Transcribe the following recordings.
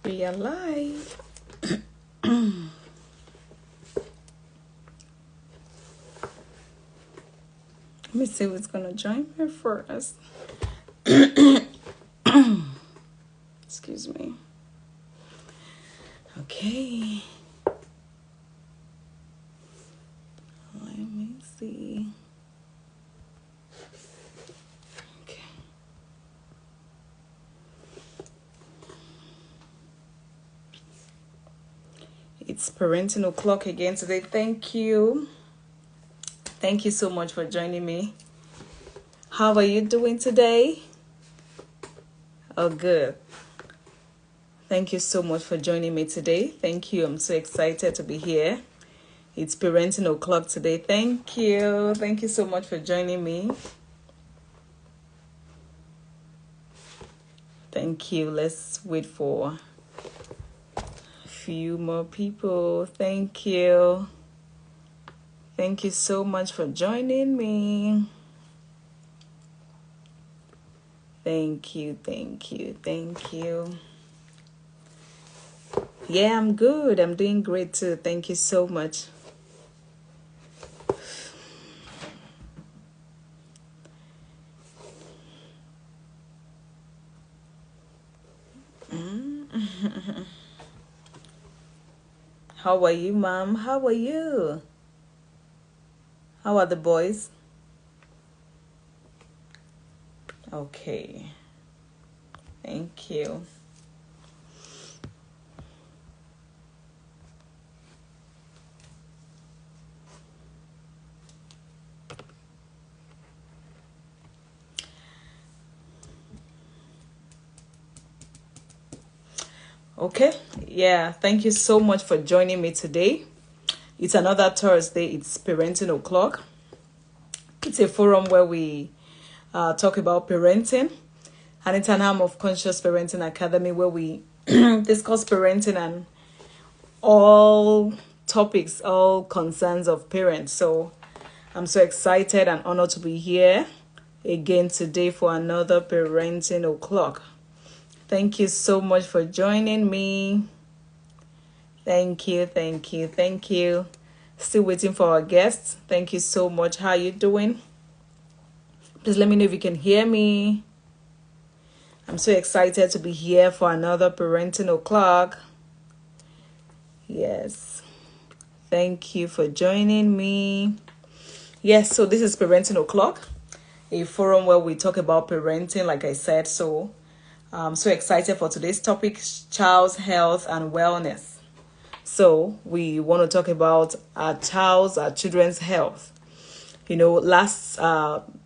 We are live. Let me see who's gonna join me first. Excuse me. Okay. Let me see. Okay. It's parenting o'clock again today. Thank you. Thank you so much for joining me. How are you doing today? Oh, good. Thank you so much for joining me today. Thank you. I'm so excited to be here. It's parenting o'clock today. Thank you. Thank you so much for joining me. Thank you. Let's wait for a few more people. Thank you. Thank you so much for joining me. Thank you. Thank you. Thank you. Yeah, I'm good. I'm doing great too. Thank you so much. How are you, Mom? How are you? How are the boys? Okay. Thank you. Okay. Yeah. Thank you so much for joining me today. It's another Thursday. It's parenting o'clock. It's a forum where we talk about parenting, and it's an arm of Conscious Parenting Academy where we discuss parenting and all topics, all concerns of parents. So I'm so excited and honored to be here again today for another parenting o'clock. Thank you so much for joining me. Thank you, thank you, thank you. Still waiting for our guests. Thank you so much. How are you doing? Please let me know if you can hear me. I'm so excited to be here for another parenting o'clock. Yes. Thank you for joining me. Yes, so this is Parenting O'Clock, a forum where we talk about parenting, like I said. So I'm so excited for today's topic, child's health and wellness. So we want to talk about our children's health. You know, last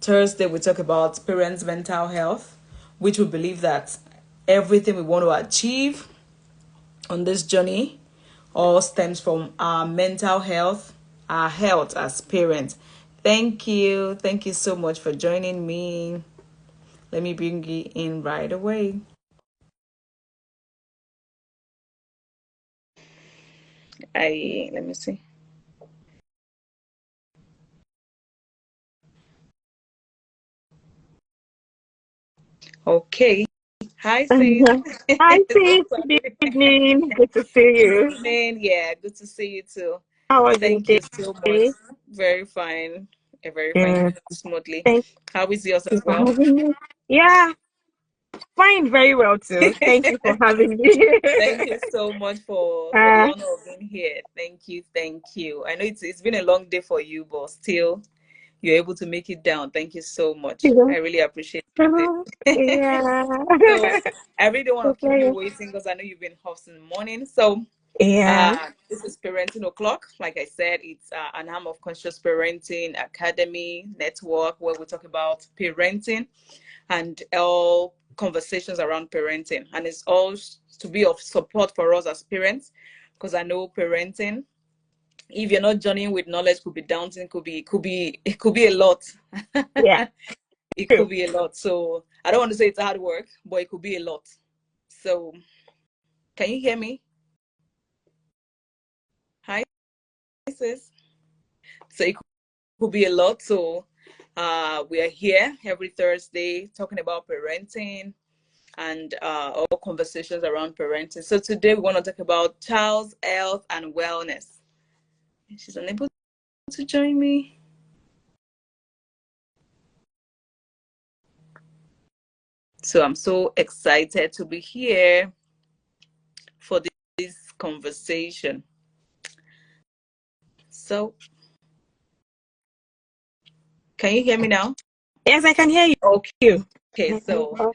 Thursday we talked about parents' mental health, which we believe that everything we want to achieve on this journey all stems from our mental health, our health as parents. Thank you. Thank you so much for joining me. Let me bring you in right away. Let me see. Okay. Hi, sis. Hi, So sis. Good sorry. evening. Good to see Good you. evening. Yeah, good to see you too. How was your Thank you so much. day? Very fine. Very fine. Mm, Smoothly. thank How is yours you as for well? having me. Yeah, fine, very well too. Thank you for having me. Thank you so much for the uh, honor of being here. Thank you, thank you. I know it's been a long day for you, but still you're able to make it down. Thank you so much. yeah. I really appreciate it. Yeah. So I really don't want to keep you Okay. waiting because I know you've been hosting in the morning. So Yeah. this is Parenting O'Clock. Like I said, it's an arm of Conscious Parenting Academy network where we talk about parenting and all conversations around parenting. And it's all to be of support for us as parents because I know parenting, if you're not journeying with knowledge, could be daunting, it could be a lot. Yeah. It True. could be a lot. So I don't want to say it's hard work, but it could be a lot. So can you hear me? Hi, sis. So it could be a lot. So we are here every Thursday talking about parenting and all conversations around parenting. So today we want to talk about child's health and wellness. She's unable to join me. So I'm so excited to be here for this conversation. So, can you hear me now? Yes, I can hear you. Okay, so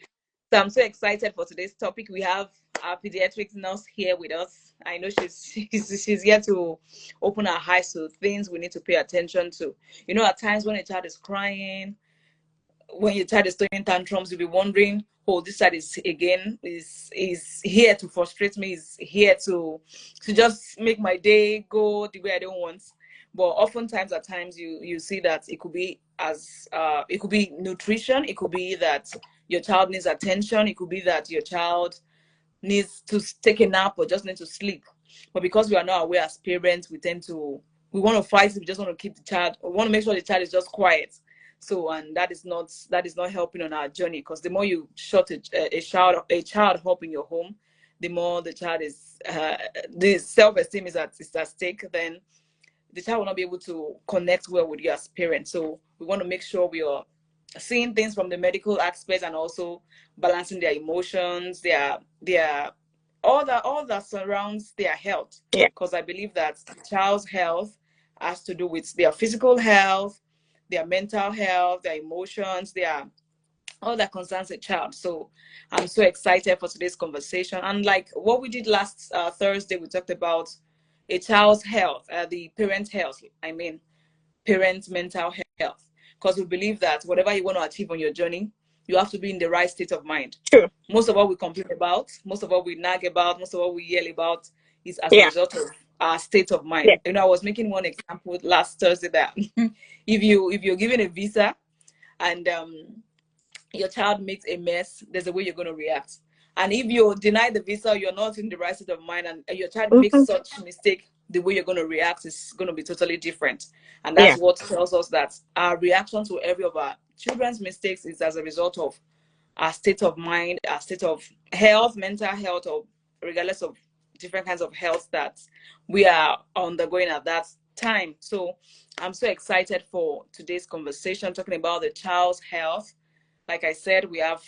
I'm so excited for today's topic. We have our pediatric nurse here with us. I know she's here to open our eyes to things we need to pay attention to. You know, at times when a child is crying, when your child is throwing tantrums, you'll be wondering, oh, this child is here to frustrate me, is here to just make my day go the way I don't want. But oftentimes, at times, you see that it could be it could be nutrition, it could be that your child needs attention, it could be that your child needs to take a nap or just need to sleep. But because we are not aware as parents, we want to fight. We just want to keep the child. We want to make sure the child is just quiet. So, and that is not helping on our journey, because the more you shut a child up in your home, the more the child is the self-esteem is at stake. Then the child will not be able to connect well with you as parents. So we want to make sure we are seeing things from the medical aspects and also balancing their emotions, their all that surrounds their health. Yeah. Because I believe that the child's health has to do with their physical health, their mental health, their emotions, their all that concerns a child. So I'm so excited for today's conversation. And like what we did last Thursday, we talked about a child's health, the parent health. I mean, parents' mental health, because we believe that whatever you want to achieve on your journey, you have to be in the right state of mind. True. Most of what we complain about, most of what we nag about, most of what we yell about is as a Yeah. result of our state of mind. Yeah. You know, I was making one example last Thursday that if you're given a visa and your child makes a mess, there's a way you're going to react. And if you deny the visa, you're not in the right state of mind, and your child makes Mhm. such mistake, the way you're going to react is going to be totally different. And Yeah. that's what tells us that our reaction to every of our children's mistakes is as a result of our state of mind, our state of health, mental health, or regardless of different kinds of health that we are undergoing at that time. So I'm so excited for today's conversation, talking about the child's health. Like I said, we have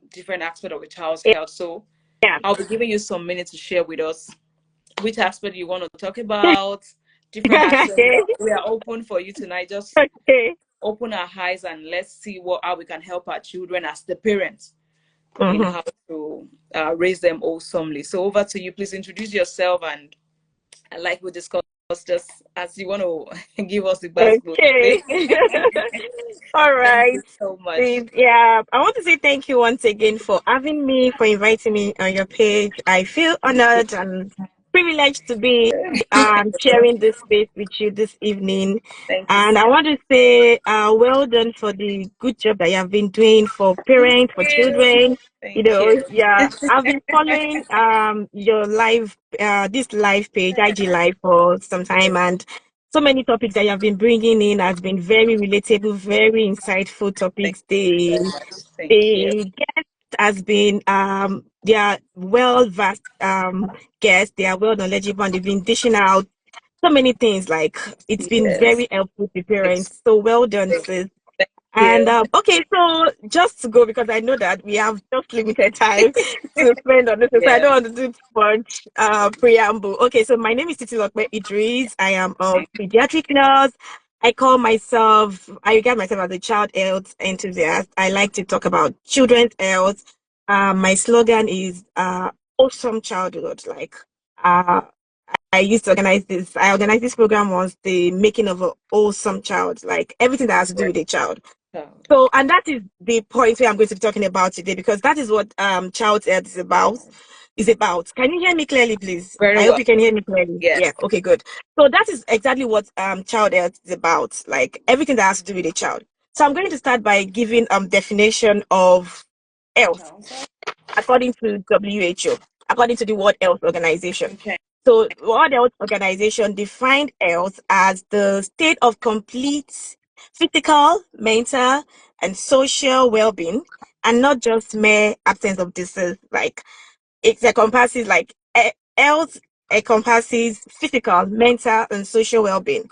different aspects of a child's health. So Yeah. I'll be giving you some minutes to share with us which aspect you want to talk about, different aspects. We are open for you tonight. Just Okay. open our eyes and let's see how we can help our children as the parents in Mm-hmm. how to raise them awesomely. So over to you. Please introduce yourself, and like we discussed, just as you want to give us the best book. Okay. All Thank right. you so much. Please, yeah, I want to say thank you once again for having me, for inviting me on your page. I feel honored and privileged to be sharing this space with you this evening. Thank you. And I want to say well done for the good job that you have been doing for parents, for children. You Thank know, you. yeah, I've been following your live this live page, IG Live, for some time, and so many topics that you have been bringing in has been very relatable, very insightful Thank topics. you so much. Thank you. The guest has been they are well versed guests, they are well knowledgeable, and they've been dishing out so many things. Like, it's been Yes. very helpful to Thank parents. So well done, sis. And you. okay, so just to go, because I know that we have just limited time to spend on this, so I Yeah. don't want to do too much preamble. Okay, so my name is Titi Lokbe Idris. I am a pediatric nurse. I regard myself as a child health enthusiast. I like to talk about children's health. My slogan is awesome childhood. Like, uh, I organized this program once, the making of an awesome child, like everything that has to do with a child. Child. So, and that is the point where I'm going to be talking about today, because that is what child health is about. Can you hear me clearly, please? Very I hope well. you can hear me clearly. Yes. Yeah. Okay. Good. So that is exactly what child health is about. Like everything that has to do with a child. So I'm going to start by giving definition of health according to WHO, according to the World Health Organization. Okay. So, World Health Organization defined health as the state of complete physical, mental, and social well-being, and not just mere absence of disease. Like it encompasses health encompasses physical, mental, and social well-being.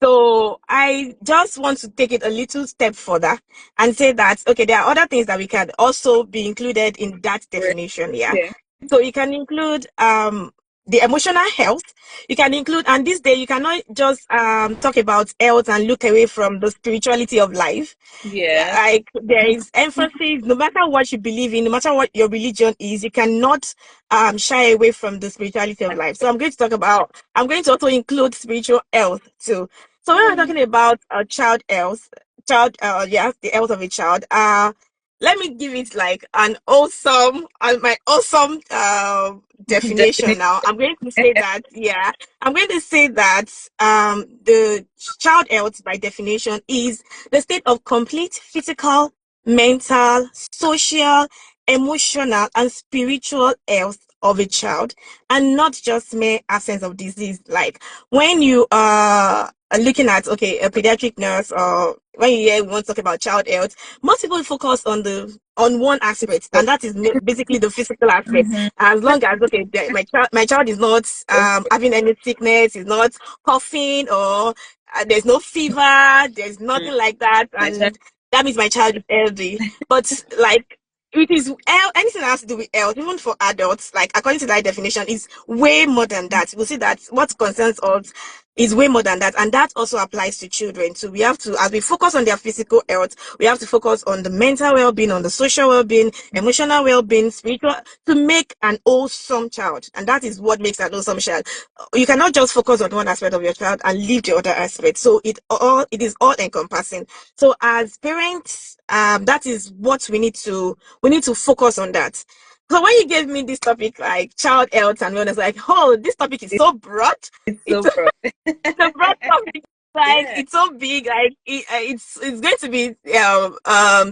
So I just want to take it a little step further and say that okay, there are other things that we can also be included in that definition. Yeah. Yeah. So you can include the emotional health. You can include, and this day you cannot just talk about health and look away from the spirituality of life. Yeah. Like there is emphasis, no matter what you believe in, no matter what your religion is, you cannot shy away from the spirituality of life. So I'm going to also include spiritual health too. So when we're talking about child health, yeah, the health of a child, let me give it like an awesome, my awesome definition Definitely. now. I'm going to say that, yeah, I'm going to say that the child health by definition is the state of complete physical, mental, social, emotional, and spiritual health of a child, and not just mere absence of disease. Like when you are looking at okay a pediatric nurse, or when you hear we want to talk about child health, most people focus on one aspect, and that is basically the physical aspect. Mm-hmm. As long as okay, my child is not having any sickness, is not coughing, or there's no fever, there's Mm. nothing like that, My child. and that means my child is healthy. But like it is anything that has to do with health, even for adults, like according to that definition, is way more than that. We'll see that what concerns us is way more than that, and that also applies to children. So we have to, as we focus on their physical health, we have to focus on the mental well-being, on the social well-being, emotional well-being, spiritual, to make an wholesome child, and that is what makes an wholesome child. You cannot just focus on one aspect of your child and leave the other aspect. So it is all encompassing. So as parents, that is what we need to focus on that. So when you gave me this topic like child health and wellness, like, oh, this topic is so broad. It's so It's broad. a broad topic. Like Yeah. it's so big, like it's going to be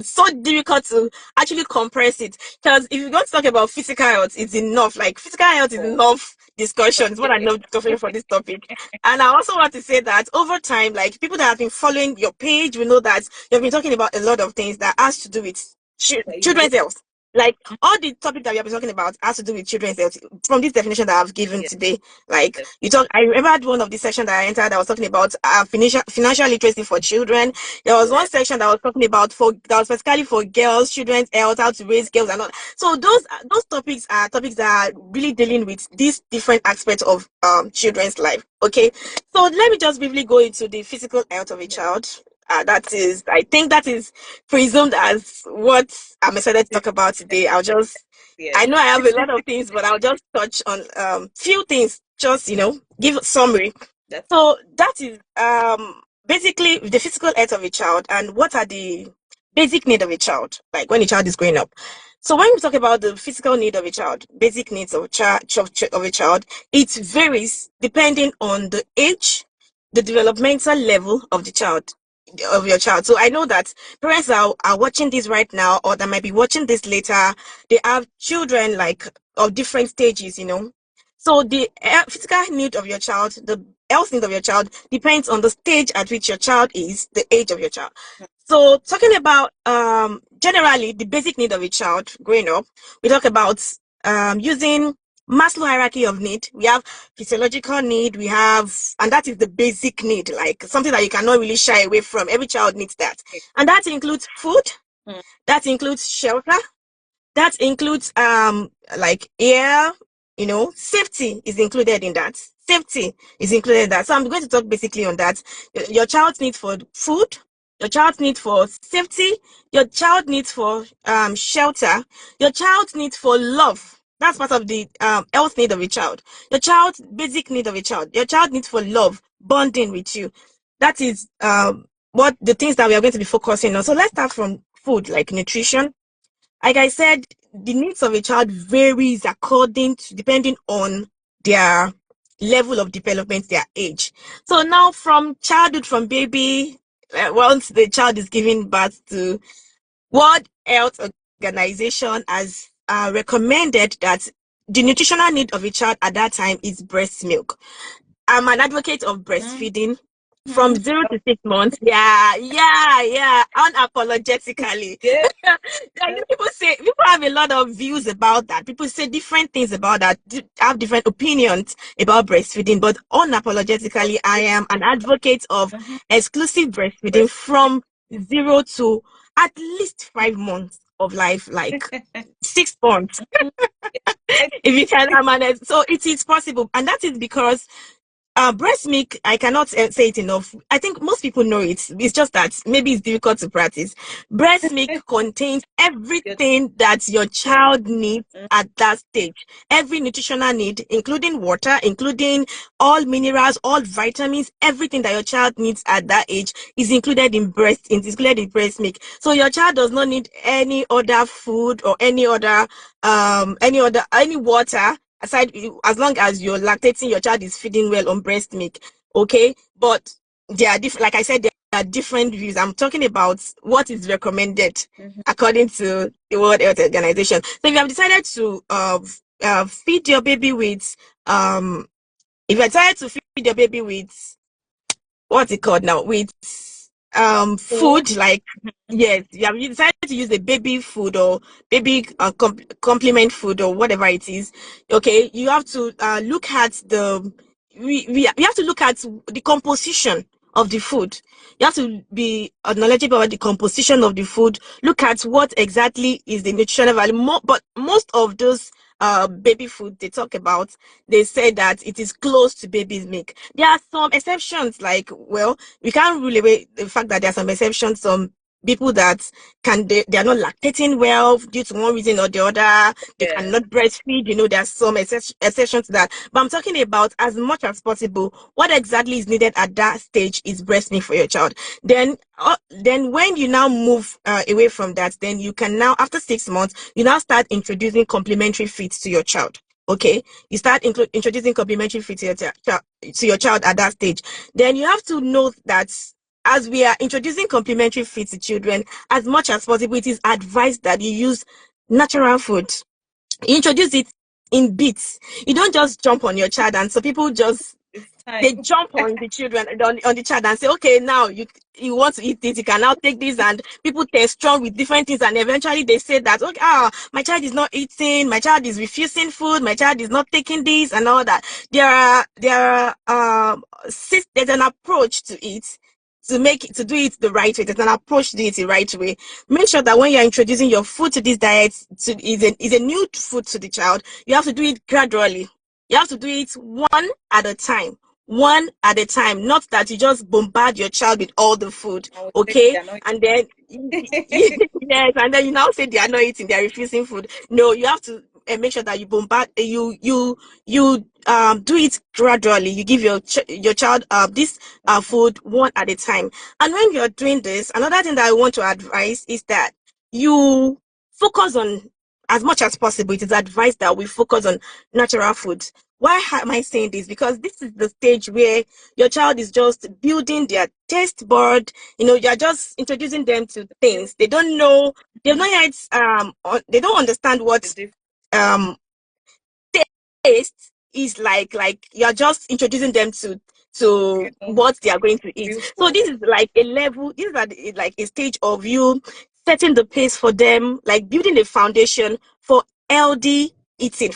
so difficult to actually compress it. Because if you're going to talk about physical health, it's enough. Like physical health is Oh, enough discussion. It's what I love talking for this topic. And I also want to say that over time, like people that have been following your page, we know that you've been talking about a lot of things that has to do with yeah. children's health. Like all the topic that we have been talking about has to do with children's health from this definition that I've given Yeah. today. Like you talk, I remember one of the session that I entered that was talking about financial literacy for children. There was Yeah. one section that was talking about that was specifically for girls, children's health, how to raise girls and all. So those topics are topics that are really dealing with these different aspects of children's life. Okay, so let me just briefly go into the physical health of a Yeah. child. I think that is presumed as what I'm excited to talk about today. Yeah. I know I have a lot of things, but I'll just touch on few things, just give a summary. That's So that is basically the physical health of a child and what are the basic need of a child, like when a child is growing up. So when we talk about the physical need of a child, basic needs of a child, it varies depending on the age, the developmental level of the child, of your child. So I know that parents are watching this right now, or that might be watching this later. They have children like of different stages. So the physical need of your child, the health need of your child depends on the stage at which your child is, the age of your child. So talking about generally the basic need of a child growing up, we talk about using Maslow hierarchy of need. We have physiological need, and that is the basic need, like something that you cannot really shy away from. Every child needs that. it. And that includes food, Mm. that includes shelter, that includes like air, safety is included in that. Safety is included in that. So I'm going to talk basically on that. Your child's need for food, your child's need for safety, your child needs for shelter, your child's need for love. That's part of the health need of a child. Your child's basic need of a child. Your child needs for love, bonding with you. That is what the things that we are going to be focusing on. So let's start from food, like nutrition. Like I said, the needs of a child varies depending on their level of development, their age. So now from childhood, from baby, once the child is giving birth to, World Health Organization has recommended that the nutritional need of a child at that time is breast milk. I'm an advocate of Mm. breastfeeding. from 0 to 6 months. Yeah, unapologetically. Yeah. Like, people have a lot of views about that. People say different things about that, have different opinions about breastfeeding, but unapologetically, I am an advocate of exclusive breastfeeding from 0 to at least 5 months of life, like 6 months, if you can manage. So it is possible, and that is because breast milk, I cannot say it enough. I think most people know it. It's just that maybe it's difficult to practice. Breast milk contains everything that your child needs at that stage. Every nutritional need, including water, including all minerals, all vitamins, everything that your child needs at that age is included in breast milk. So your child does not need any other food or any water aside, as long as you're lactating, your child is feeding well on breast milk. Okay, but there are different, like I said, there are different views. I'm talking about what is recommended according to the World Health Organization. So if you have decided to feed your baby with if you decided to feed your baby with, what's it called now, with food, like, yes, you decided to use a baby food or baby complement food or whatever it is, okay, you have to look at we have to look at the composition of the food. You have to be knowledgeable about the composition of the food. Look at what exactly is the nutritional value. But most of those baby food they talk about, they say that it is close to baby's milk. There are some exceptions, like, well, we can't rule away the fact that there are some exceptions. Some people that they are not lactating well due to one reason or the other. They cannot breastfeed. There are some exceptions to that. But I'm talking about, as much as possible, what exactly is needed at that stage is breast milk for your child. Then when you now move away from that, then you can now, after 6 months, you now start introducing complementary feeds to your child. Okay, you start introducing complementary feeds to your child at that stage. Then you have to know that as we are introducing complementary feeds to children, as much as possible, it is advised that you use natural food. You introduce it in bits. You don't just jump on your child, and so people just they jump on the children, on the child, and say, okay, now you want to eat this, you can now take this, and people test strong with different things, and eventually they say that, okay, my child is not eating, my child is refusing food, my child is not taking this and all that. There's an approach to it, to do it the right way. There's an approach to do it the right way. Make sure that when you're introducing your food to this diet, is a new food to the child, you have to do it gradually. You have to do it one at a time, not that you just bombard your child with all the food, okay? And then yes, and then you now say they are not eating, they are refusing food. No, you have to make sure that you bombard, you do it gradually. You give your child this food one at a time. And when you're doing this, another thing that I want to advise is that you focus on, as much as possible, it is advised that we focus on natural food. Why am I saying this? Because this is the stage where your child is just building their taste bud. You're just introducing them to things. They don't know, they've not yet they don't understand what taste is like you're just introducing them to what they are going to eat. So this is like a level, this is like a stage of you setting the pace for them, like building a foundation for healthy eating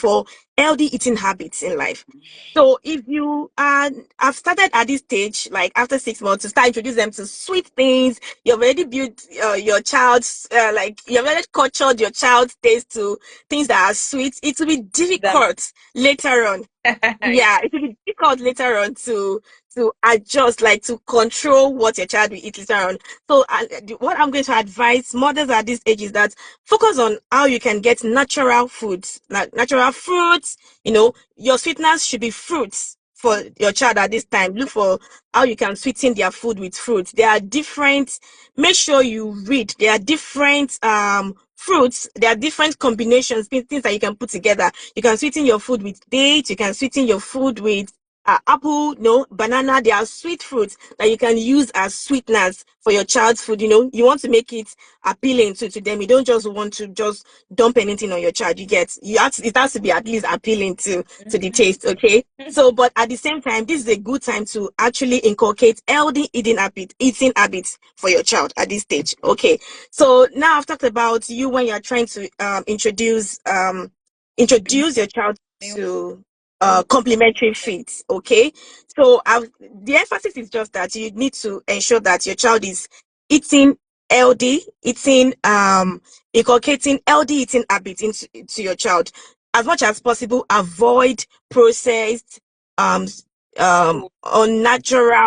habits in life. So if you have started at this stage, like after 6 months, to start introducing them to sweet things, you've already built your child's like you've already cultured your child's taste to things that are sweet. It will be difficult later on. Yeah, it will be difficult later on to adjust, like to control what your child will eat later on. So what I'm going to advise mothers at this age is that focus on how you can get natural foods, like natural fruits. Your sweeteners should be fruits for your child at this time. Look for how you can sweeten their food with fruits. There are different, make sure you read, there are different fruits, there are different combinations, things that you can put together. You can sweeten your food with dates, you can sweeten your food with apple, no, banana. They are sweet fruits that you can use as sweeteners for your child's food. You want to make it appealing to them. You don't just want to just dump anything on your child. It has to be at least appealing to the taste. Okay. So, but at the same time, this is a good time to actually inculcate healthy eating habits for your child at this stage. Okay. So now I've talked about you when you're trying to introduce your child to complementary feeds. Okay. So the emphasis is just that you need to ensure that your child is eating healthy, inculcating healthy eating habits into your child. As much as possible, avoid processed, unnatural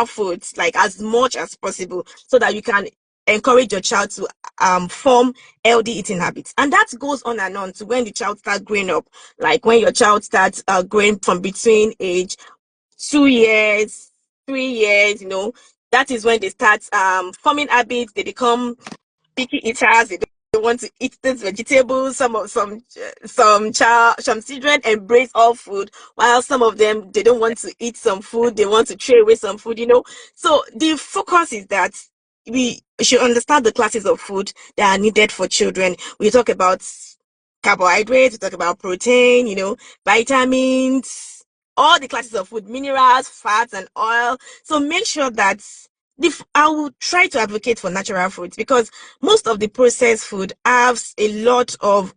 foods, like as much as possible, so that you can encourage your child to form healthy eating habits. And that goes on and on to when the child starts growing up, like when your child starts growing from between age 2 years, 3 years. That is when they start forming habits. They become picky eaters. They want to eat these vegetables. Some children embrace all food, while some of them, they don't want to eat some food. They want to throw away some food. So the focus is that we should understand the classes of food that are needed for children. We talk about carbohydrates, we talk about protein, vitamins, all the classes of food, minerals, fats, and oil. So make sure that I will try to advocate for natural foods, because most of the processed food has a lot of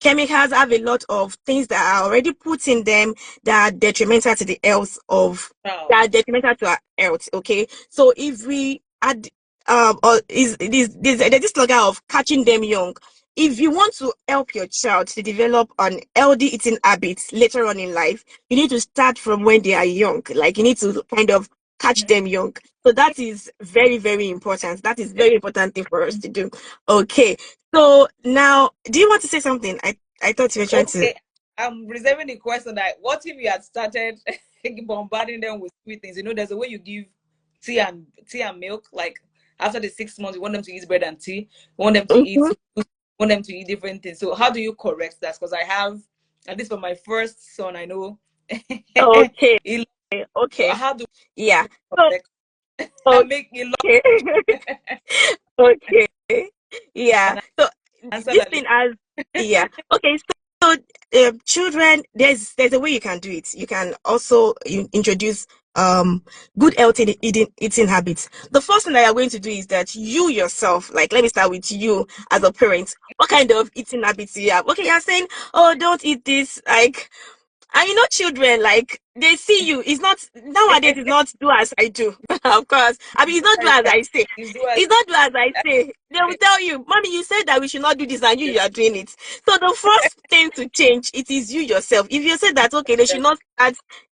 chemicals, have a lot of things that are already put in them that are detrimental to the health of that are detrimental to our health. Okay, so if we add or is this there's this slogan of catching them young. If you want to help your child to develop an healthy eating habits later on in life, you need to start from when they are young. Like, you need to kind of catch them young. So that is very, very important. That is very important thing for us to do. Okay. So now, do you want to say something? I thought you were trying to. I'm reserving the question that what if you had started bombarding them with sweet things? There's a way you give tea and milk. Like after the 6 months, you want them to eat bread and tea. You want them to eat. You want them to eat different things. So how do you correct that? Because I have, at least for my first son, I know. Okay. Okay. So how do yeah. correct? So, make it okay. Yeah. So answer this that. thing has yeah. Okay. So children, there's a way you can do it. You can also introduce good healthy eating habits. The first thing that you're going to do is that you yourself, like, let me start with you as a parent. What kind of eating habits do you have? Okay, you're saying, oh, don't eat this, like. And children, like, they see you. It's not nowadays. It's not do as I do, of course. I mean, it's not do as I say. It's not do as I say. They will tell you, "Mommy, you said that we should not do this, and you are doing it." So the first thing to change, it is you yourself. If you say that, okay, they should not start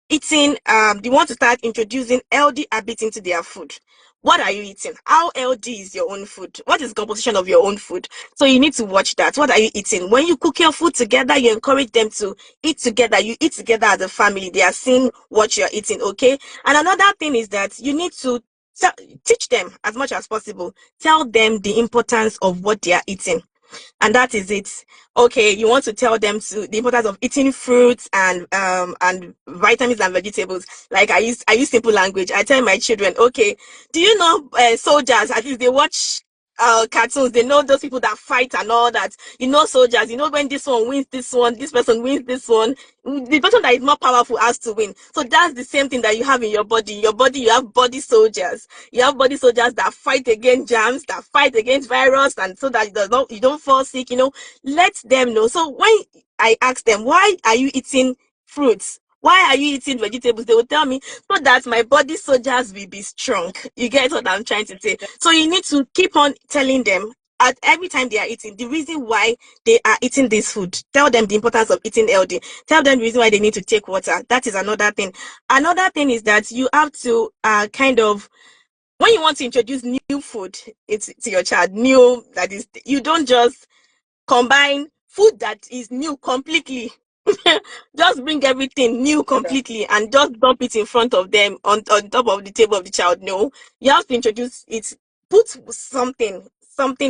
eating. They want to start introducing healthy habits into their food. What are you eating? How healthy is your own food? What is the composition of your own food? So you need to watch that. What are you eating? When you cook your food together, you encourage them to eat together. You eat together as a family. They are seeing what you're eating, okay? And another thing is that you need to teach them as much as possible. Tell them the importance of what they are eating. And that is it. Okay, you want to tell them the importance of eating fruits and vitamins and vegetables. Like, I use simple language. I tell my children, okay, do you know soldiers? At least they watch cartoons. They know those people that fight and all that. Soldiers. When this one wins this one, this person wins this one. The person that is more powerful has to win. So that's the same thing that you have in your body. Your body, you have body soldiers. You have body soldiers that fight against germs, that fight against virus, and so that you don't fall sick. Let them know. So when I ask them, why are you eating fruits? Why are you eating vegetables? They will tell me, so that my body soldiers will be strong. You get what I'm trying to say? So you need to keep on telling them at every time they are eating, the reason why they are eating this food. Tell them the importance of eating healthy. Tell them the reason why they need to take water. That is another thing. Another thing is that you have to kind of, when you want to introduce new food to your child, you don't just combine food that is new completely. Just bring everything new completely and just dump it in front of them on top of the table of the child. No, you have to introduce it, put something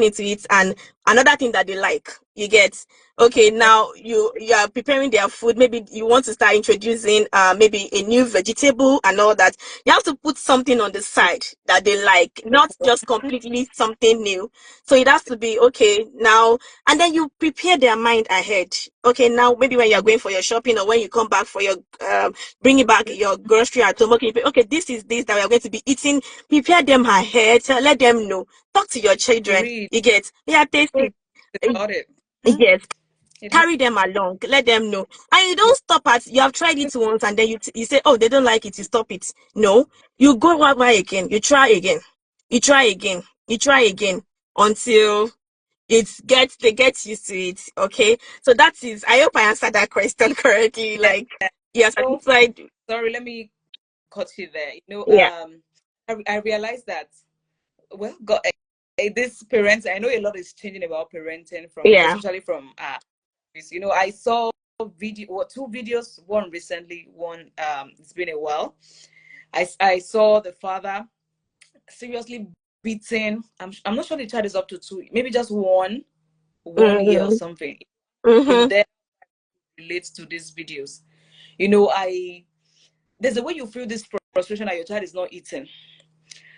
into it, and another thing that they like. You get, okay, now you are preparing their food. Maybe you want to start introducing maybe a new vegetable and all that. You have to put something on the side that they like, not just completely something new. So it has to be okay now, and then you prepare their mind ahead. Okay, now maybe when you're going for your shopping or when you come back for your bringing back your grocery at home. Okay, okay, this is this that we are going to be eating. Prepare them ahead. Let them know. Talk to your children. Read. You get, yeah, taste it. About it. Yes, It carry them along, let them know, and you don't stop at you have tried it once and then you say, oh, they don't like it, you stop it. No, you go one way again, you try again, you try again, you try again until they get used to it. Okay, so that is, I hope I answered that question correctly. yeah. Like, you're So satisfied. sorry, let me cut you there. Yeah, I realized that, well, God, this parents, I know a lot is changing about parenting from, yeah. especially from I saw video or two videos, one recently, one it's been a while. I saw the father seriously beating. I'm not sure the child is up to two, maybe just one year or Mm-hmm. something. If Mm-hmm. that relates to these videos, I there's a way you feel this frustration that your child is not eating.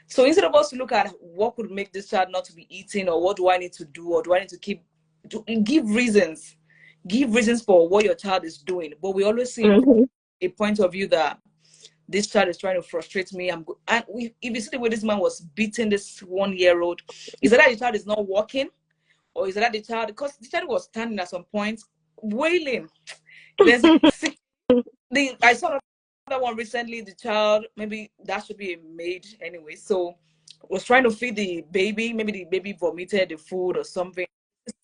So instead of us to look at what could make this child not to be eating, or what do I need to do, or do I need to give reasons for what your child is doing. But we always see from Mm-hmm. a point of view that this child is trying to frustrate me. If you see the way this man was beating this 1 year old, is it that the child is not walking, or is it that the child, because the child was standing at some point wailing. There's I saw another one recently. The child, maybe that should be a maid anyway, so was trying to feed the baby. Maybe the baby vomited the food or something.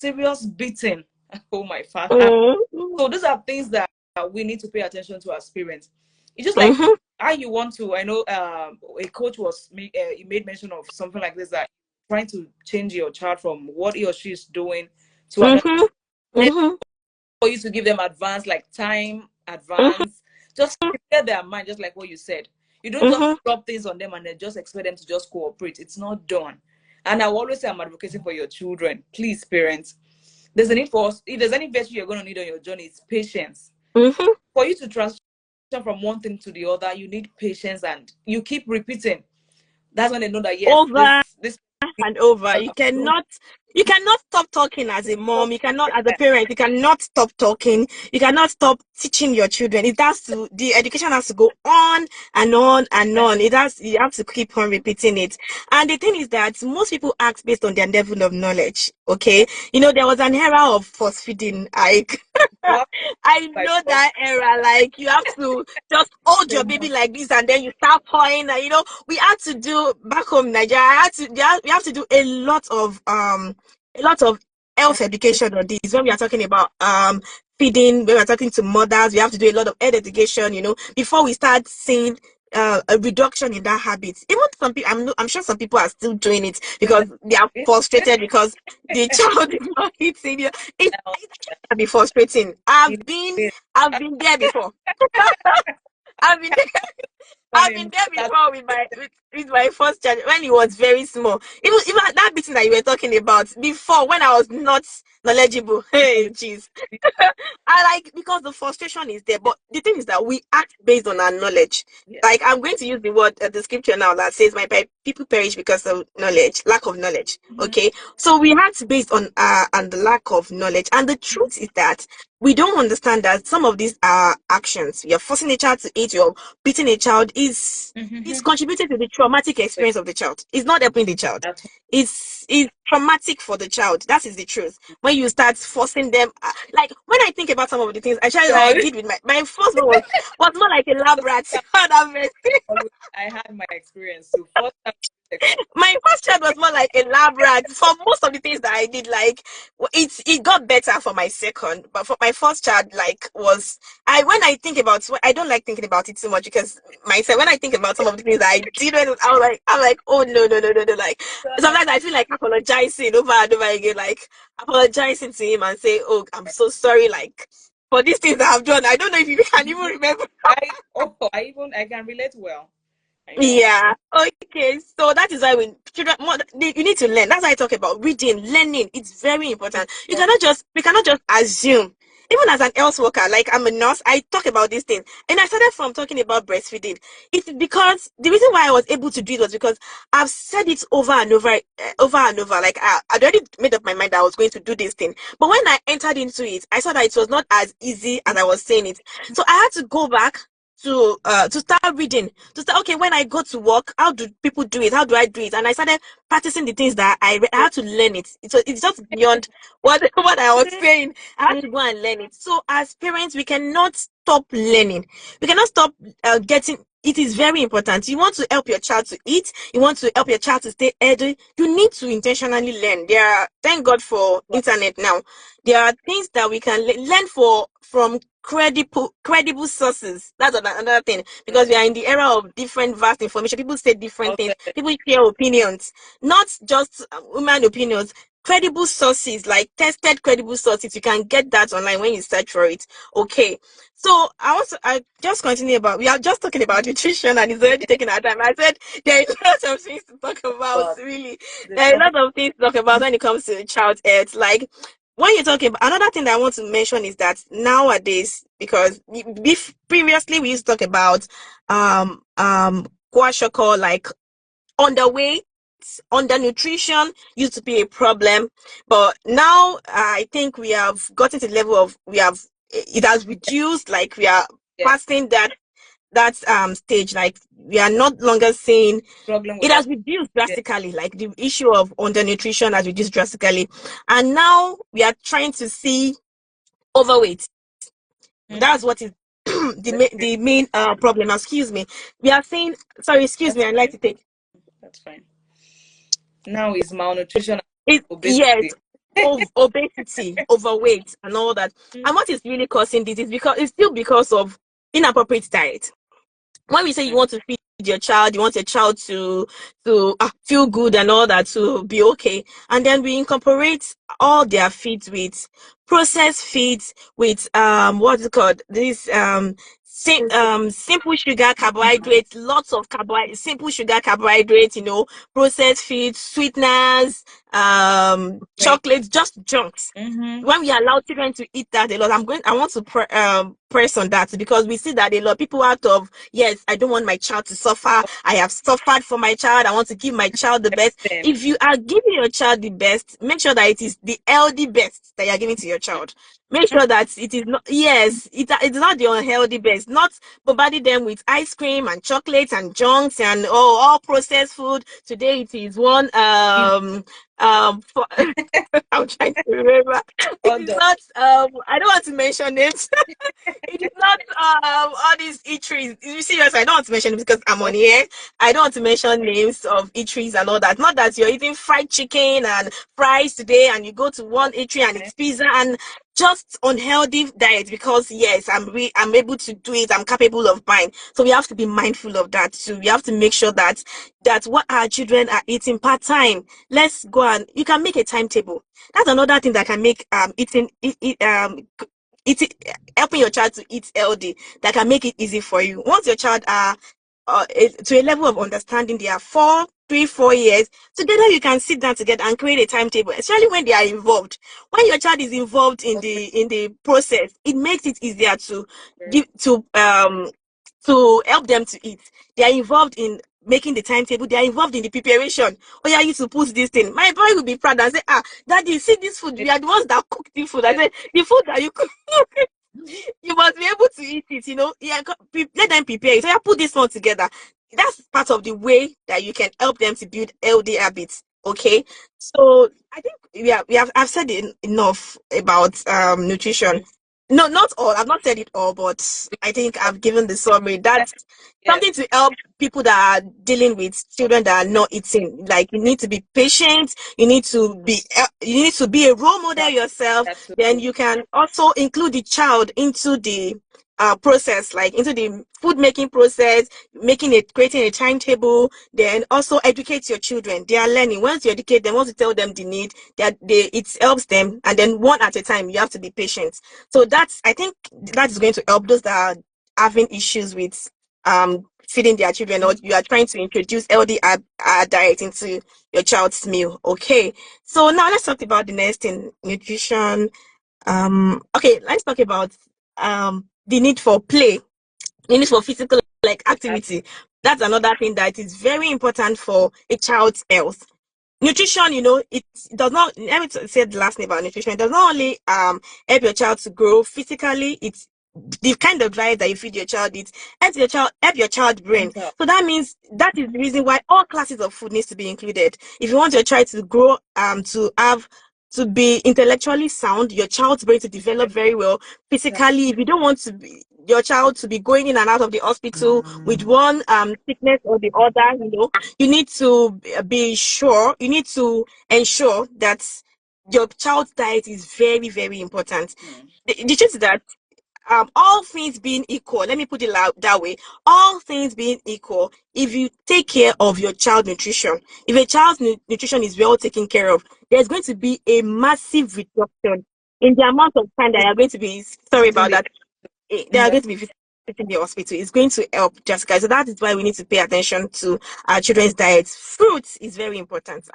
Serious beating. Oh my father. Mm-hmm. So those are things that we need to pay attention to as parents. It's just like Mm-hmm. how you want to. I know a coach he made mention of something like this, that trying to change your child from what he or she is doing to another, Mm-hmm. Mm-hmm. for you to give them advance, like time Mm-hmm. advance, just prepare their mind, just like what you said. You don't just Mm-hmm. drop things on them and then just expect them to just cooperate. It's not done. And I will always say I'm advocating for your children. Please, parents, there's a need for us. If there's any virtue you're going to need on your journey, it's patience. Mm-hmm. For you to transition from one thing to the other, you need patience, and you keep repeating. That's when they know that yes, Over this and over. You cannot stop talking as a mom. You cannot, as a parent, you cannot stop talking. You cannot stop teaching your children. The education has to go on and on and on. You have to keep on repeating it. And the thing is that most people act based on their level of knowledge. Okay. There was an era of force feeding. I by know force. that era. Like, you have to just hold your baby like this and then you start pouring. And we had to do back home in Nigeria. We have to do a lot of health education on this. When we are talking about feeding, when we are talking to mothers, we have to do a lot of health education, before we start seeing a reduction in that habit. Even some people, I'm sure some people are still doing it because they are frustrated because the child is not eating. It's Now, can be frustrating. I've it been is I've been there before. I've been there, I've been funny. there before with my first child when he was very small. Even that beating that you were talking about before, when I was not knowledgeable. Hey, jeez. I like, because the frustration is there, but the thing is that we act based on our knowledge. Yes. Like, I'm going to use the word, the scripture now that says, people perish because of knowledge, lack of knowledge. Mm-hmm. Okay, so we act based on the lack of knowledge, and the truth is that we don't understand that some of these actions, you're forcing a child to eat, you're beating a child, is Mm-hmm. contributing to the traumatic experience of the child. It's not helping the child. That's It's traumatic for the child. That is the truth. When you start forcing them, like, when I think about some of the things I God. did with my first one was more like a lab rat. Always, I had my experience. So first time My first child was more like a lab rat. For most of the things that I did, like, it got better for my second, but for my first child, like, was I when I think about, I don't like thinking about it too much, because myself, when I think about some of the things that I did, I'm like, oh, no, no, no, no, no. Like, experience. sometimes I feel like apologizing over and over again, like apologizing to him and say, oh, I'm so sorry, like, for these things that I've done. I don't know if you can even remember. I can relate well. I know. Yeah. Okay. So that is why we children more, you need to learn. That's why I talk about reading, learning. It's very important. Yeah. We cannot just assume. Even as an health worker, like I'm a nurse, I talk about this thing. And I started from talking about breastfeeding. It's because the reason why I was able to do it was because I've said it over and over. Like I'd already made up my mind that I was going to do this thing. But when I entered into it, I saw that it was not as easy as I was saying it. So I had to go back to start reading, to start, okay, when I go to work, how do people do it, how do I do it? And I started practicing the things that I had to learn it. It's just beyond what I was saying. I had to go and learn it. So as parents, we cannot stop learning. We cannot stop getting. It is very important. You want to help your child to eat, you want to help your child to stay healthy, you need to intentionally learn. There are, thank God for internet now, there are things that we can learn from credible sources. That's another thing, because we are in the era of different vast information. People say different things, Okay. people share opinions, not just human opinions. Credible sources, like tested credible sources, you can get that online when you search for it. Okay, so I just continue about, we are just talking about nutrition and it's already taking our time. I said there is lots of things to talk about, But really. the There are a topic. lot of things to talk about when it comes to child health. Like when you're talking about, another thing that I want to mention is that nowadays, because previously we used to talk about kwashiorkor, like underweight, undernutrition used to be a problem, but now I think we have gotten to the level of, we have, it has reduced, like we are Yes. passing that stage, like we are not longer seeing, Struggling with it that. has reduced Yes. drastically, like the issue of undernutrition has reduced drastically, and now we are trying to see overweight. Mm, That's what is let's see. the main problem. Excuse me, we are saying, sorry, excuse me, That's I'd like fine. to take That's fine. Now is malnutrition and it. Yes, obesity. of obesity, overweight, and all that. Mm, And what is really causing this is because it's still because of inappropriate diet. When we say you want to feed your child, you want your child to feel good and all that, to be okay, and then we incorporate all their feeds with processed feeds, with what's it called, this simple sugar carbohydrates, lots of carbohydrates, simple sugar carbohydrates, processed feeds, sweeteners, right. chocolates, just junks. Mm-hmm. When we allow children to eat that a lot, I want to press on that, because we see that a lot, people out of, yes, I don't want my child to suffer, I have suffered for my child, I want to give my child the best. Them. If you are giving your child the best, make sure that it is the healthy best that you are giving to your child. Make sure that it is not, yes, it's not the unhealthy best, not bombarding them with ice cream and chocolates and junks and all processed food. Today it is one You for, I'm trying to remember. It all is done. not I don't want to mention names. It is not all these eateries. You see, yes, I don't want to mention it because I'm on Okay. here. I don't want to mention names of eateries and all that. Not that you're eating fried chicken and fries today and you go to one eatery and Okay. it's pizza and just unhealthy diet, because yes, I'm able to do it. I'm capable of buying. So we have to be mindful of that too. We have to make sure that what our children are eating part time. Let's go, and you can make a timetable. That's another thing that can make eating, helping your child to eat healthy, that can make it easy for you. Once your child are to a level of understanding, they are 4 3 4 years together, you can sit down together and create a timetable, especially when they are involved. When your child is involved in Okay. the process, it makes it easier to Very give to help them to eat. They are involved in making the timetable, they are involved in the preparation. Oh yeah, you to put this thing. My boy will be proud and say, daddy, see this food, good. we are the ones that cook the food. I Yes. say, the food that you cook, you must be able to eat it, yeah, let them prepare it. So yeah, put this one together. That's part of the way that you can help them to build healthy habits. Okay, so I think I've said enough about nutrition. No, not all. I've not said it all, but I think I've given the summary. That's Yes. something to help people that are dealing with children that are not eating. Like, you need to be patient. You need to be a role model Right. yourself. That's Then so. you can also include the child into the process, like into the food making process, creating a timetable. Then also educate your children. They are learning. Once you educate them, once you tell them the need, it helps them. And then one at a time, you have to be patient. So I think that is going to help those that are having issues with feeding their children, or you are trying to introduce healthy diet into your child's meal. Okay, so now let's talk about the next thing, nutrition. Okay, let's talk about the need for play, the need for physical like activity. That's another thing that is very important for a child's health. Nutrition, it does not, let me say the last name about nutrition. It does not only help your child to grow physically, it's the kind of diet that you feed your child, it help your child brain. So that means that is the reason why all classes of food needs to be included. If you want your child to grow, to be intellectually sound, your child's brain to develop very well physically. If you don't want your child to be going in and out of the hospital with one sickness or the other, you need to you need to ensure that your child's diet is very, very important. The truth is that all things being equal, let me put it that way, all things being equal, if you take care of your child nutrition, if a child's nutrition is well taken care of, there's going to be a massive reduction in the amount of time that you're going to be, sorry about that, they are going to be visiting the hospital. It's going to help, Jessica. So that is why we need to pay attention to our children's diet. Fruits is very important.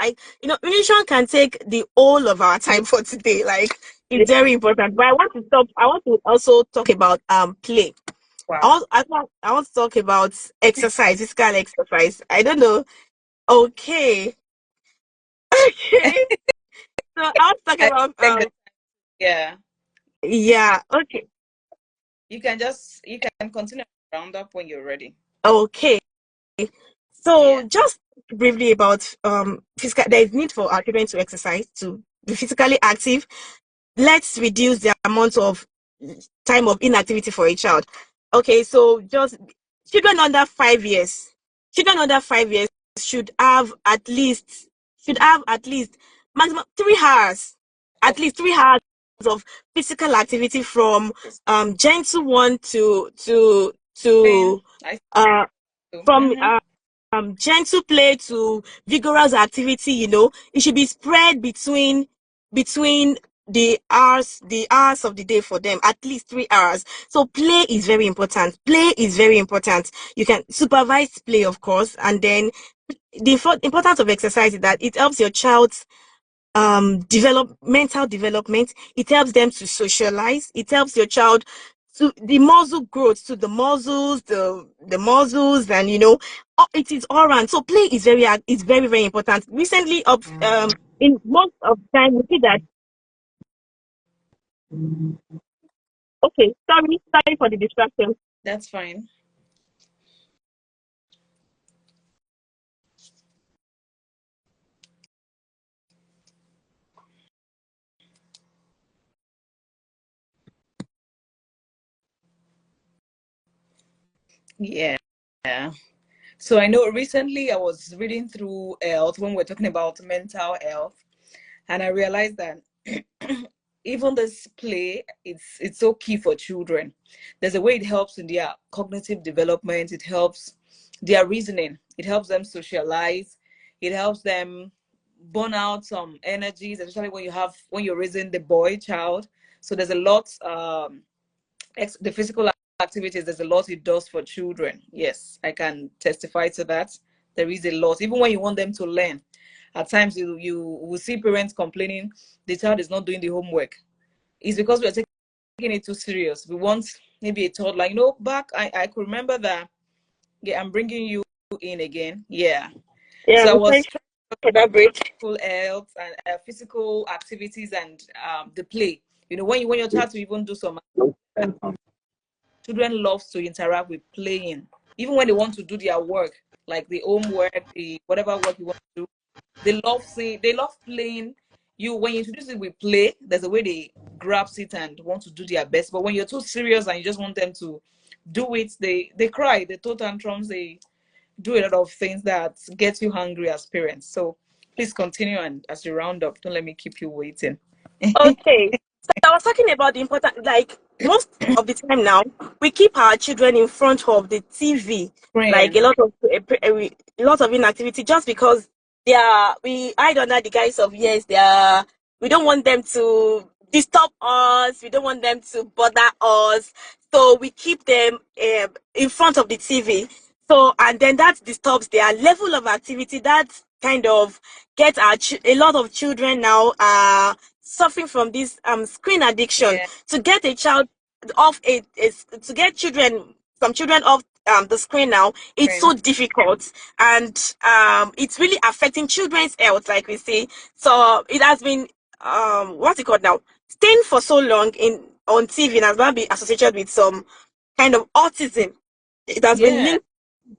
Nutrition can take the whole of our time for today. Like, it's very important. But I want to also talk about play. Wow. I want to talk about exercise, physical exercise. I don't know. Okay. Okay. So I want to talk about yeah. Yeah. Okay. You can continue round up when you're ready. Okay. So just briefly about physical, there is need for our children to exercise, to be physically active. Let's reduce the amount of time of inactivity for a child. Okay, so just children under 5 years, should have at least maximum 3 hours, at least 3 hours of physical activity, from gentle one to from gentle play to vigorous activity. It should be spread between the hours of the day for them, at least 3 hours. So play is very important. You can supervise play, of course, and then the importance of exercise is that it helps your child's mental development. It helps them to socialize. It helps your child to the muscle growth, to the muscles, and it is all around. So play is very, very important. Recently, in most of the time, we see that. Okay, sorry for the distraction. That's fine. Yeah. So I know recently I was reading through health when we're talking about mental health, and I realized that even this play, it's so key for children. There's a way it helps in their cognitive development. It helps their reasoning. It helps them socialize. It helps them burn out some energies, especially when you're raising the boy child. So there's a lot. The physical activities, there's a lot it does for children. Yes, I can testify to that. There is a lot. Even when you want them to learn, at times you will see parents complaining the child is not doing the homework. It's because we're taking it too serious. We want maybe a toddler. Back I could remember that. Yeah, I'm bringing you in again. Yeah. Yeah, so I was for that break. Physical health and physical activities and the play. When you want your child to even do some, children love to interact with playing. Even when they want to do their work, like the homework, whatever work you want to do, they love playing. When you introduce it with play, there's a way they grasp it and want to do their best. But when you're too serious and you just want them to do it, they cry, they throw tantrums, they do a lot of things that get you hungry as parents. So please continue, and as you round up, don't let me keep you waiting. Okay. So I was talking about the important, like most of the time now, we keep our children in front of the TV, like a lot of inactivity, just because we hide under the guise of, yes, we don't want them to disturb us, we don't want them to bother us, so we keep them in front of the TV. So, and then that disturbs their level of activity. That kind of gets a lot of children now are suffering from this screen addiction. Yeah. To get a child off to get some children off the screen now, it's so difficult, and it's really affecting children's health, like we say. So it has been what's it called now? Staying for so long in on TV and has now been associated with some kind of autism. It has been Yeah. linked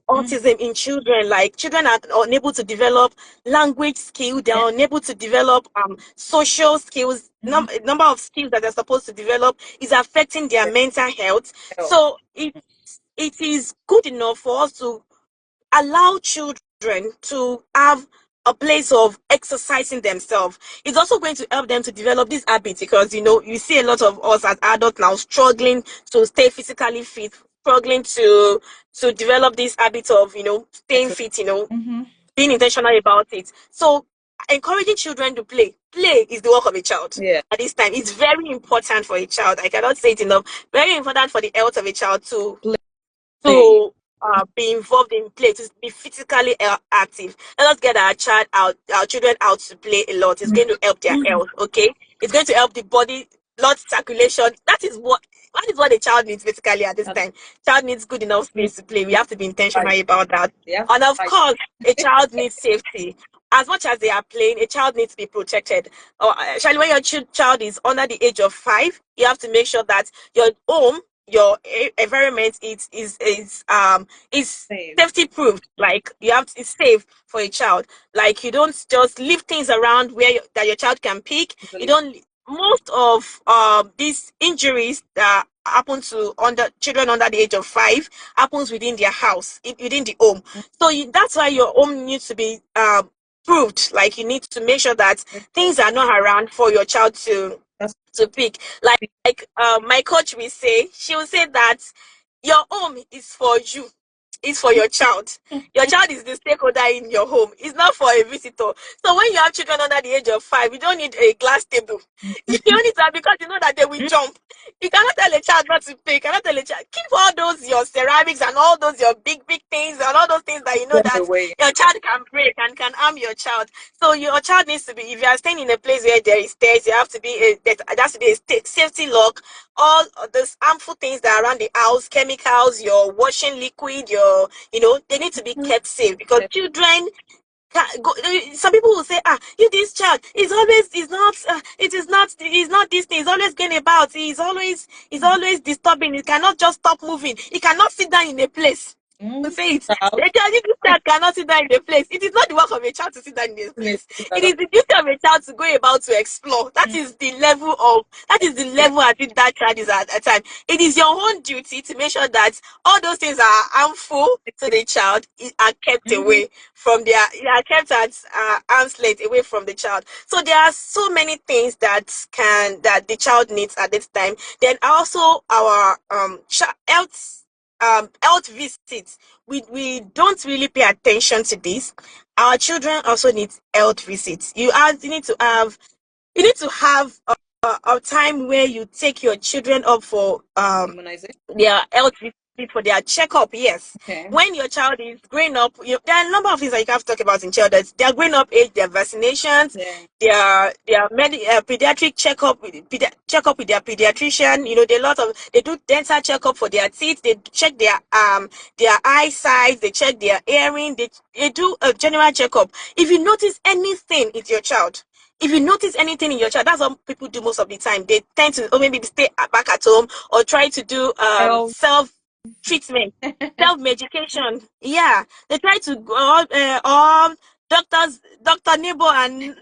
autism in children. Like children are unable to develop language skill, they are unable to develop social skills. Number of skills that they're supposed to develop is affecting their mental health. So it is good enough for us to allow children to have a place of exercising themselves. It's also going to help them to develop this habit, because you see a lot of us as adults now struggling to stay physically fit, struggling to develop this habit of staying fit, being intentional about it. So encouraging children to play is the work of a child. Yeah. At this time, it's very important for a child. I cannot say it enough. Very important for the health of a child to to be involved in play, to be physically active. Let us get our children out to play a lot. It's going to help their health. Okay, it's going to help the body, blood circulation. That is what a child needs basically at this time. Child needs good enough space to play. We have to be intentional about that. Yeah. And of course, a child needs safety. As much as they are playing, a child needs to be protected. Actually, when your child is under the age of 5, you have to make sure that your home, your environment is safety proof. Like it's safe for a child. Like you don't just leave things around that your child can pick. You don't. Most of these injuries that happen to children under the age of 5 happens within their house, within the home. So that's why your home needs to be proved. Like you need to make sure that things are not around for your child to pick. Like my coach will say, she will say that your home is for you. It's for your child. Your child is the stakeholder in your home. It's not for a visitor. So when you have children under the age of 5, you don't need a glass table. You don't need that, because you know that they will jump. You cannot tell a child not to play. You cannot tell a child, keep all those your ceramics and all those your big things and all those things that you know that your child can break and can harm your child. So your child needs to be, if you are staying in a place where there is stairs, there has to be a safety lock. All those harmful things that are around the house, chemicals, your washing liquid, they need to be kept safe, because children some people will say, this child is not this thing, he's always going about, he's always disturbing, he cannot just stop moving, he cannot sit down in a place. Say it. This child cannot sit down in a place. It is not the work of a child to sit down in a place. It is the duty of a child to go about to explore. That is the level at which that child is at a time. It is your own duty to make sure that all those things are harmful to the child are kept away from are kept at arm's length away from the child. So there are so many things that the child needs at this time. Then also our health visits. We don't really pay attention to this. Our children also need health visits. You need to have a time where you take your children up for their health visit, for their checkup. Yes. Okay. When your child is growing up, there are a number of things that you have to talk about in children. Their growing up age, their vaccinations, their pediatric checkup with their pediatrician. They do dental checkup for their teeth. They check their eyesight. They check their hearing. They do a general checkup. If you notice anything in your child, that's what people do most of the time. They tend to maybe stay back at home or try to do self-treatment, self-medication. Yeah, they try to go Dr. Neighbor and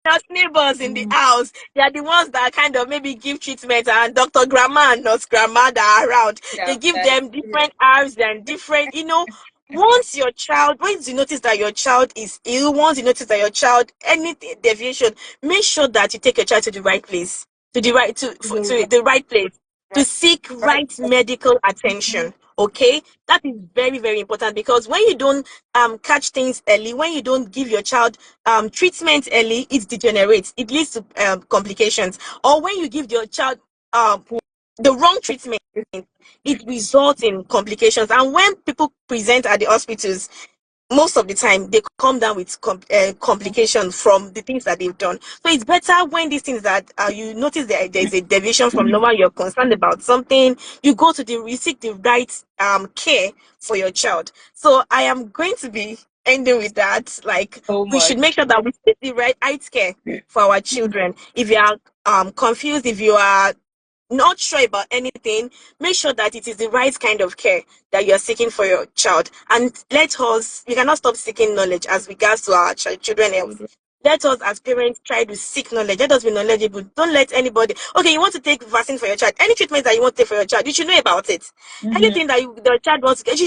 nurse neighbors in the house. They are the ones that kind of maybe give treatment, and Dr. Grandma and Nurse Grandma that are around. They give them different herbs and different, once you notice that your child is ill, once you notice that your child, any deviation, make sure that you take your child to the right place, to the right place, to seek right medical attention. Okay, that is very, very important, because when you don't catch things early, when you don't give your child treatment early, it degenerates. It leads to complications. Or when you give your child the wrong treatment, it results in complications. And when people present at the hospitals, most of the time they come down with complications from the things that they've done. So it's better when these things that you notice that there's a deviation from normal, you're concerned about something, you seek the right care for your child. So I am going to be ending with that. Like, So we should much. make sure that we seek the right care for our children. If you are confused, if you are not sure about anything, make sure that it is the right kind of care that you're seeking for your child. And we cannot stop seeking knowledge as regards to our children health. Let us as parents try to seek knowledge. Let us be knowledgeable. Don't let anybody, okay, you want to take vaccine for your child, any treatment that you want to take for your child, you should know about it. Anything that the child wants to get,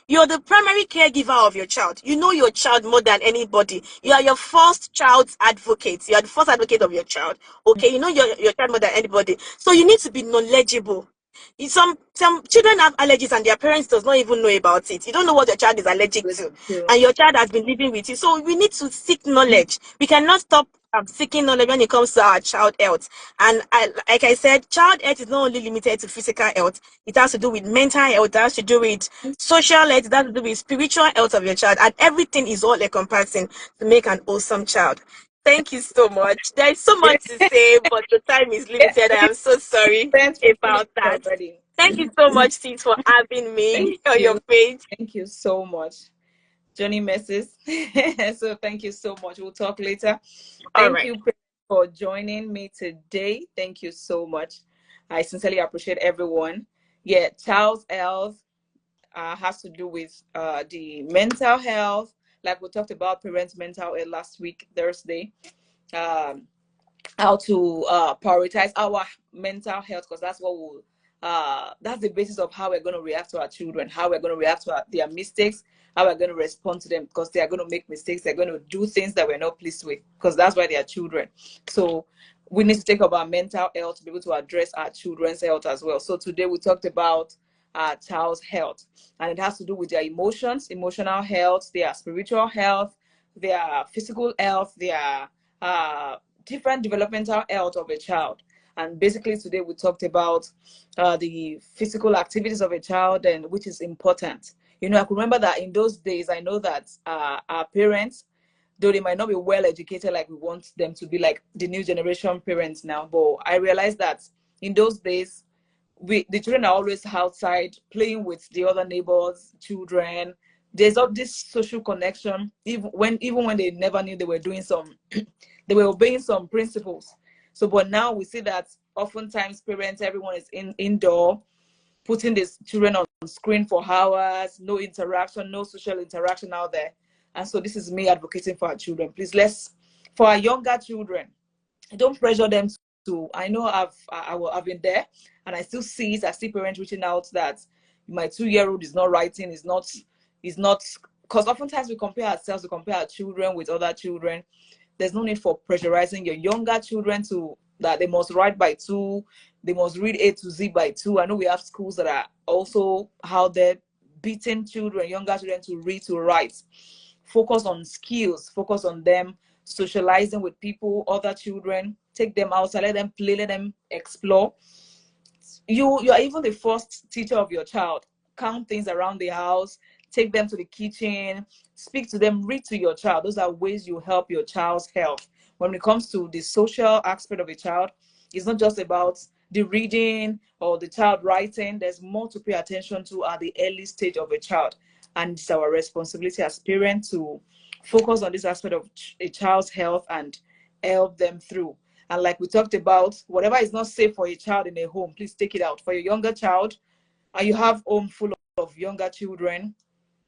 you're the primary caregiver of your child. You know your child more than anybody. You are your first child's advocate. You are the first advocate of your child. Okay, you know your child more than anybody. So you need to be knowledgeable. Some children have allergies and their parents does not even know about it. You don't know what your child is allergic to, and your child has been living with you. So we need to seek knowledge. We cannot stop seeking knowledge when it comes to our child health. And like I said, child health is not only limited to physical health. It has to do with mental health. It has to do with social health. It has to do with spiritual health of your child. And everything is all encompassing to make an awesome child. Thank you so much. There's so Yeah. much to say, but the time is Yeah. limited. I am so sorry Friends, we finished about that. already. Thank you so much, sis, for having Thank me on your you. page. Thank you so much. Johnny messes. So thank you so much. We'll talk later. All Thank right. you for joining me today. Thank you so much. I sincerely appreciate everyone. Yeah, child's health has to do with the mental health. Like we talked about parents' mental health last week, Thursday. Um, how to prioritize our mental health, because that's what will that's the basis of how we're going to react to our children, how we're going to react to their mistakes, how we're going to respond to them, because they are going to make mistakes, they're going to do things that we're not pleased with, because that's why they are children. So we need to take up our mental health to be able to address our children's health as well. So today we talked about our child's health, and it has to do with their emotions, emotional health, their spiritual health, their physical health, their different developmental health of a child. And basically today we talked about the physical activities of a child, and which is important. You know, I can remember that in those days, I know that our parents, though they might not be well educated like we want them to be, like the new generation parents now, but I realized that in those days, the children are always outside playing with the other neighbors' children. There's all this social connection, even when they never knew they were doing some they were obeying some principles. So but now we see that oftentimes parents, everyone is indoor, putting these children on screen for hours, no interaction, no social interaction out there. And so this is me advocating for our children. Please, let's, for our younger children, don't pressure them to. I know I've been there, and I still see it. I see parents reaching out that my 2-year-old is not writing, is not, because oftentimes we compare ourselves, we compare our children with other children. There's no need for pressurizing your younger children to that they must write by 2, they must read A to Z by 2. I know we have schools that are also out there beating children, younger children, to read, to write. Focus on skills, focus on them socializing with people, other children. Take them outside, let them play, let them explore. You are even the first teacher of your child. Count things around the house, take them to the kitchen, speak to them, read to your child. Those are ways you help your child's health. When it comes to the social aspect of a child, it's not just about the reading or the child writing. There's more to pay attention to at the early stage of a child, and it's our responsibility as parents to focus on this aspect of a child's health and help them through. And like we talked about, whatever is not safe for a child in a home, please take it out. For your younger child, and you have home full of younger children,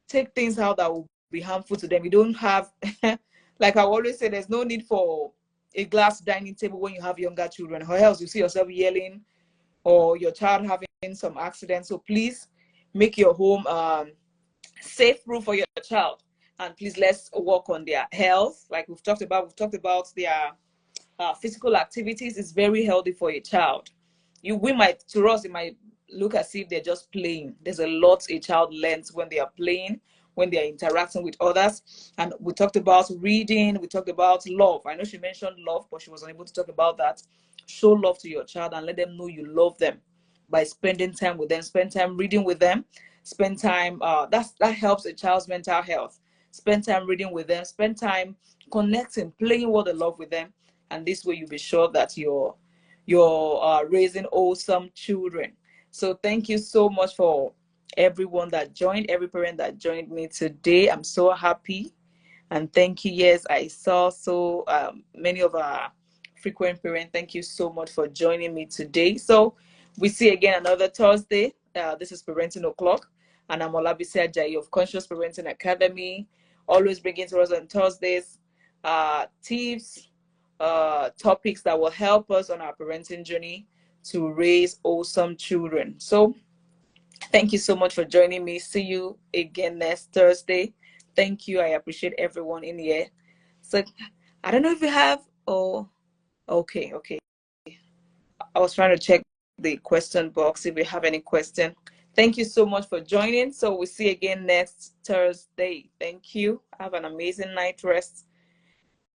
take things out that will be harmful to them. You don't have, like I always say, there's no need for a glass dining table when you have younger children, or else you see yourself yelling or your child having some accident. So please make your home safe room for your child. And please, let's work on their health. Like we've talked about their physical activities is very healthy for a child. To us, it might look as if they're just playing. There's a lot a child learns when they are playing, when they are interacting with others. And we talked about reading, we talked about love. I know she mentioned love, but she was unable to talk about that. Show love to your child and let them know you love them. by spending time with them, spend time reading with them, spend time that helps a child's mental health. Spend time reading with them, spend time connecting, playing what they love with them, and this way you'll be sure that you're raising awesome children. So thank you so much for everyone that joined, every parent that joined me today. I'm so happy, and thank you. Yes, I saw so many of our frequent parents. Thank you so much for joining me today. So we see again another Thursday. This is Parenting O'Clock, and I'm Olabisi Ajayi of Conscious Parenting Academy. Always bringing to us on Thursdays tips, topics that will help us on our parenting journey to raise awesome children. So thank you so much for joining me. See you again next Thursday. Thank you. I appreciate everyone in here. So I don't know if you have, oh, okay. I was trying to check the question box if you have any question. Thank you so much for joining. So we'll see you again next Thursday. Thank you. Have an amazing night rest.